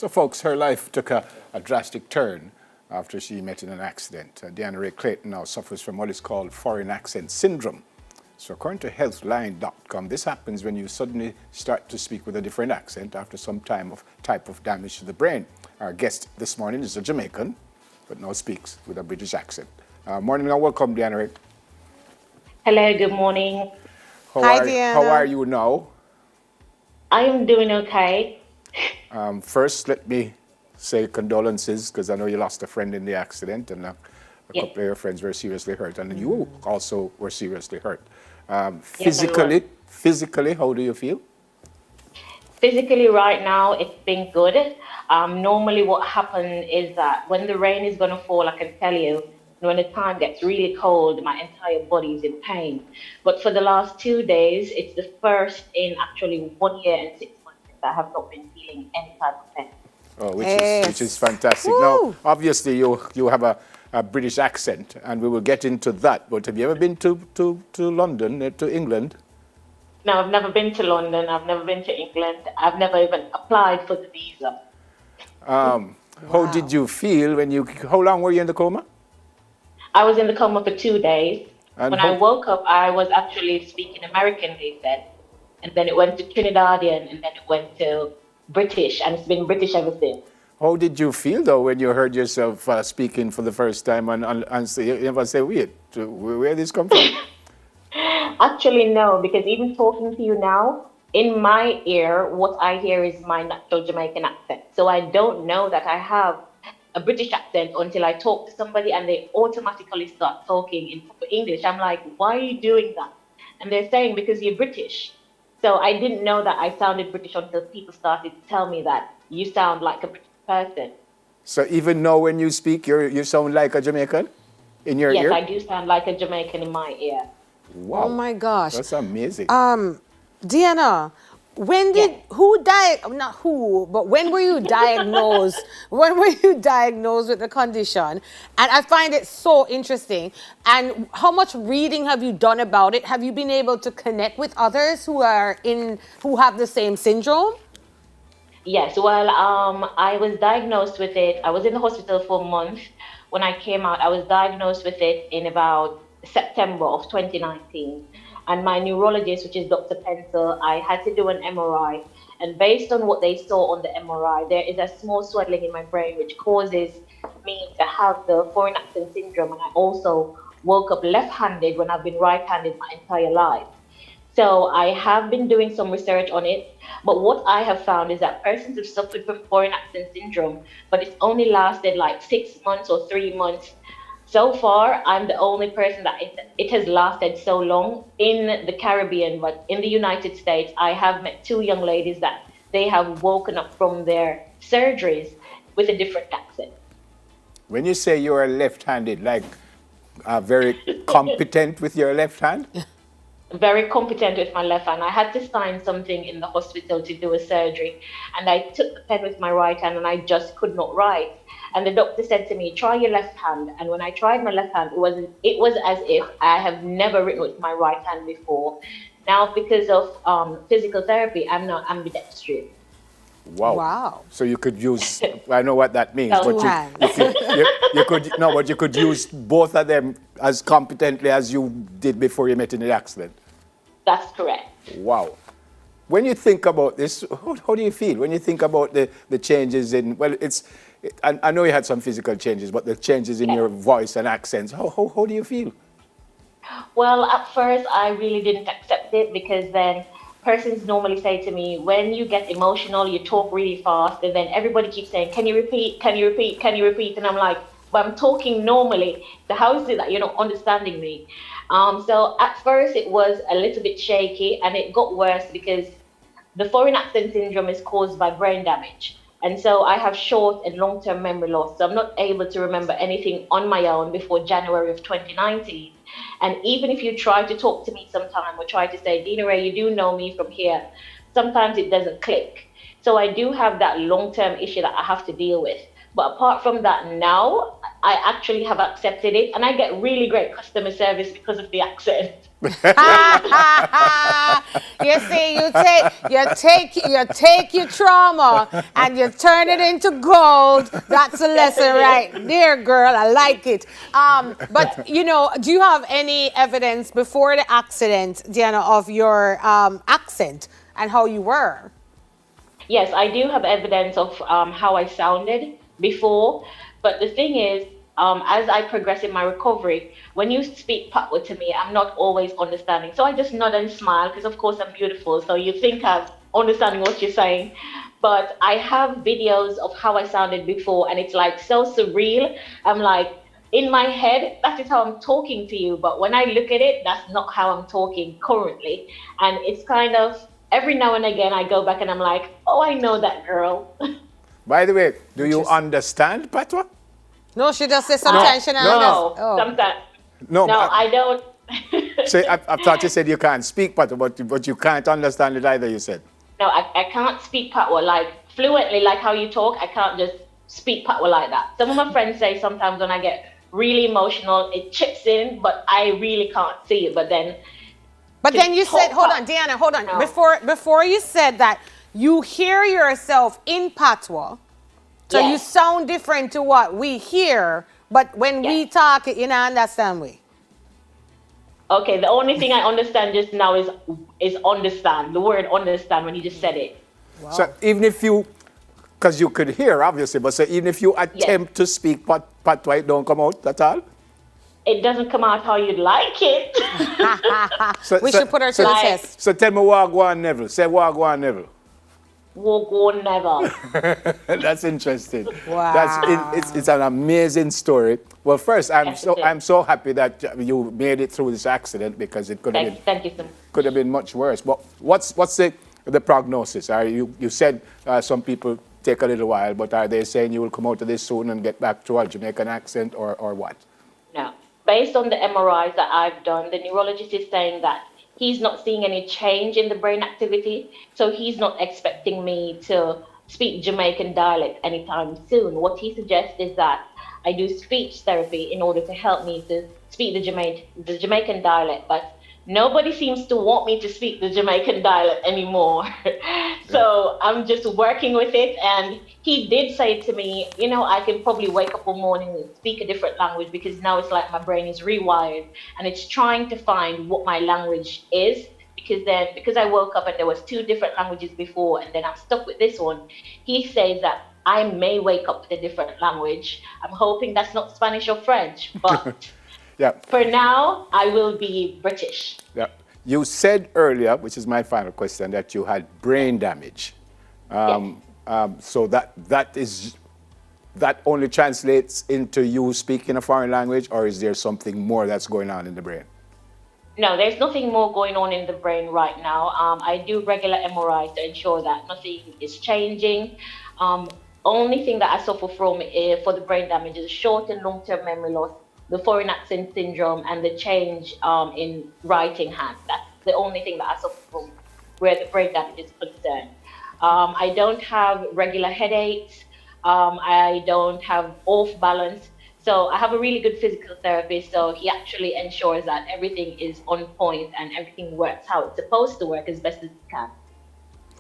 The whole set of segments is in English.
So, folks, her life took a drastic turn after she met in an accident. Deana-Rae Clayton now suffers from what is called foreign accent syndrome. So, according to healthline.com, this happens when you suddenly start to speak with a different accent after some type of damage to the brain. Our guest this morning is a Jamaican, but now speaks with a British accent. Morning and welcome, Deana-Rae. Hello, good morning. Hi, Deanna. How are you now? I am doing okay. First, let me say condolences, because I know you lost a friend in the accident, and a couple of your friends were seriously hurt, and you also were seriously hurt. Physically, how do you feel? Physically, right now, it's been good. Normally, what happens is that when the rain is going to fall, I can tell you, when the time gets really cold, my entire body is in pain. But for the last 2 days, it's the first in actually 1 year and 6 months that I have not been feeling any type of pain. Oh, which is fantastic. Woo! Now, obviously, you have a British accent, and we will get into that. But have you ever been to London, to England? No, I've never been to London. I've never been to England. I've never even applied for the visa. How did you feel how long were you in the coma? I was in the coma for 2 days. And when I woke up, I was actually speaking American, they said. And then it went to Trinidadian, and then it went to British, and it's been British ever since. How did you feel, though, when you heard yourself speaking for the first time and you never say, wait, where did this come from? Actually, no, because even talking to you now, in my ear, what I hear is my natural Jamaican accent. So I don't know that I have a British accent until I talk to somebody and they automatically start talking in proper English. I'm like, why are you doing that? And they're saying, because you're British. So I didn't know that I sounded British until people started to tell me that you sound like a British person. So even now when you speak, you sound like a Jamaican in your ear? Yes, I do sound like a Jamaican in my ear. Wow. Oh my gosh. That's amazing. Deanna, when were you diagnosed? When were you diagnosed with the condition? And I find it so interesting. And how much reading have you done about it? Have you been able to connect with others who have the same syndrome? Yes, well, I was diagnosed with it. I was in the hospital for a month. When I came out, I was diagnosed with it in about September of 2019. And my neurologist, which is Dr. Pencil, I had to do an MRI. And based on what they saw on the MRI, there is a small swelling in my brain, which causes me to have the foreign accent syndrome. And I also woke up left-handed when I've been right-handed my entire life. So I have been doing some research on it. But what I have found is that persons have suffered from foreign accent syndrome, but it's only lasted like 6 months or 3 months. So far, I'm the only person that it has lasted so long in the Caribbean, but in the United States, I have met 2 young ladies that they have woken up from their surgeries with a different accent. When you say you are left-handed, like very competent with your left hand? Very competent with my left hand. I had to sign something in the hospital to do a surgery, and I took the pen with my right hand and I just could not write. And the doctor said to me, try your left hand. And when I tried my left hand, it was as if I have never written with my right hand before. Now, because of physical therapy, I'm not ambidextrous. Wow. So you could use, I know what that means, Two hands. but you could use both of them as competently as you did before you met in the accident. That's correct. Wow. When you think about this, how do you feel? When you think about the changes in, I know you had some physical changes, but the changes in your voice and accents, how do you feel? Well, at first, I really didn't accept it, because then persons normally say to me, when you get emotional, you talk really fast, and then everybody keeps saying, can you repeat, can you repeat, can you repeat? And I'm like, but I'm talking normally, so how is it that you're not understanding me? So at first it was a little bit shaky, and it got worse because the foreign accent syndrome is caused by brain damage. And so I have short and long-term memory loss. So I'm not able to remember anything on my own before January of 2019. And even if you try to talk to me sometime or try to say, Deana-Rae, you do know me from here, sometimes it doesn't click. So I do have that long-term issue that I have to deal with. But apart from that now, I actually have accepted it, and I get really great customer service because of the accent. You see, you take your trauma and you turn it into gold. That's a lesson right there, girl. I like it. But you know, do you have any evidence before the accident, Deanna, of your accent and how you were? Yes, I do have evidence of how I sounded before, but the thing is, as I progress in my recovery, when you speak Patwa to me, I'm not always understanding. So I just nod and smile because, of course, I'm beautiful. So you think I'm understanding what you're saying. But I have videos of how I sounded before, and it's like so surreal. I'm like, in my head, that is how I'm talking to you. But when I look at it, that's not how I'm talking currently. And it's kind of every now and again, I go back and I'm like, oh, I know that girl. By the way, do you understand Patois? No, she just said sometimes she don't No, understand. Oh. sometimes. No, No, I don't. say, I thought you said you can't speak Patois, but you can't understand it either, you said. No, I can't speak Patwa like fluently, like how you talk. I can't just speak Patwa like that. Some of my friends say sometimes when I get really emotional, it chips in, but I really can't see it. But then You said, hold on, Deanna, hold on. No. Before you said that, you hear yourself in patois, so you Yes. sound different to what we hear, but when we Yes. talk, you know, understand we. Okay, the only thing I understand just now is understand. The word understand when you just said it. Wow. So even if you, because you could hear, obviously, but so even if you attempt to speak Patois, it don't come out at all? It doesn't come out how you'd like it. We should put her to the like- test. So tell me Wagwan Neville. Say Wagwan Neville. Walk on never. That's interesting. Wow. It's an amazing story. Well, first, Yes, it is. I'm so happy that you made it through this accident because it could have been Thank you so much. could have been much worse. But what's the prognosis? Are you said some people take a little while, but are they saying you will come out of this soon and get back to a Jamaican accent or what? No. Based on the MRIs that I've done, the neurologist is saying that he's not seeing any change in the brain activity, so he's not expecting me to speak Jamaican dialect anytime soon. What he suggests is that I do speech therapy in order to help me to speak the Jamaican dialect, but nobody seems to want me to speak the Jamaican dialect anymore. So I'm just working with it. And he did say to me, you know, I can probably wake up one morning and speak a different language because now it's like my brain is rewired and it's trying to find what my language is. Because I woke up and there was 2 different languages before and then I'm stuck with this one. He says that I may wake up with a different language. I'm hoping that's not Spanish or French, but Yeah. for now, I will be British. Yeah. You said earlier, which is my final question, that you had brain damage. So that only translates into you speaking a foreign language, or is there something more that's going on in the brain? No, there's nothing more going on in the brain right now. I do regular MRIs to ensure that nothing is changing. Only thing that I suffer from for the brain damage is short and long-term memory loss, the foreign accent syndrome, and the change in writing hand. That's the only thing that I suffer from where the brain damage is concerned. I don't have regular headaches. I don't have off balance. So I have a really good physical therapist. So he actually ensures that everything is on point and everything works how it's supposed to work as best as it can.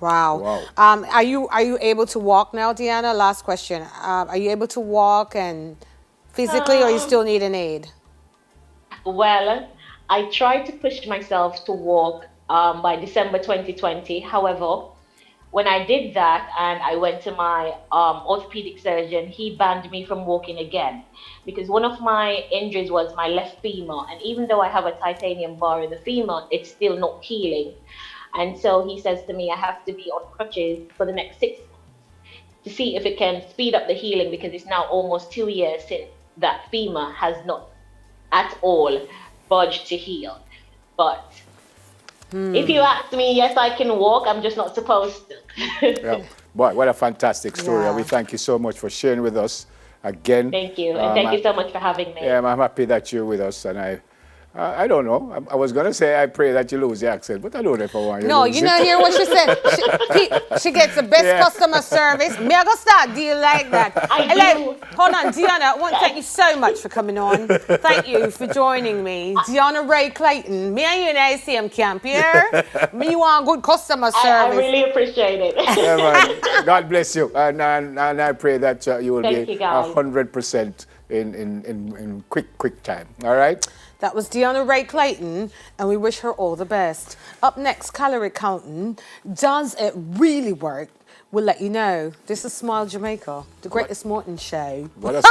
Wow. Are you able to walk now, Deanna? Last question. Are you able to walk and physically, or you still need an aid? Well, I tried to push myself to walk by December 2020. However, when I did that and I went to my orthopedic surgeon, he banned me from walking again because one of my injuries was my left femur. And even though I have a titanium bar in the femur, it's still not healing. And so he says to me, I have to be on crutches for the next 6 months to see if it can speed up the healing because it's now almost 2 years since that femur has not at all budged to heal. But if you ask me, yes, I can walk. I'm just not supposed to. Yeah. Boy, what a fantastic story. Yeah. We thank you so much for sharing with us again. Thank you. And thank you so much for having me. Yeah, I'm happy that you're with us, and I don't know. I was going to say I pray that you lose the accent, but I don't know if I want you to No, lose you it. know, hear what she said. She gets the best Yeah. customer service. Me, I gonna start deal like that. I And do. hold on, Deanna. I want to thank you so much for coming on. Thank you for joining me, Deana-Rae Clayton. Me and you in the same camp here. Me, you want good customer service. I really appreciate it. Yeah, man. God bless you. And I pray that you will Thank be you, guys. 100% in quick time. All right? That was Deana-Rae Clayton, and we wish her all the best. Up next, Calorie Counting. Does it really work? We'll let you know. This is Smile Jamaica, the greatest morning show. What a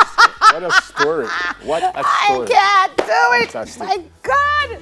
story. What a story. I can't do it. Fantastic. My God.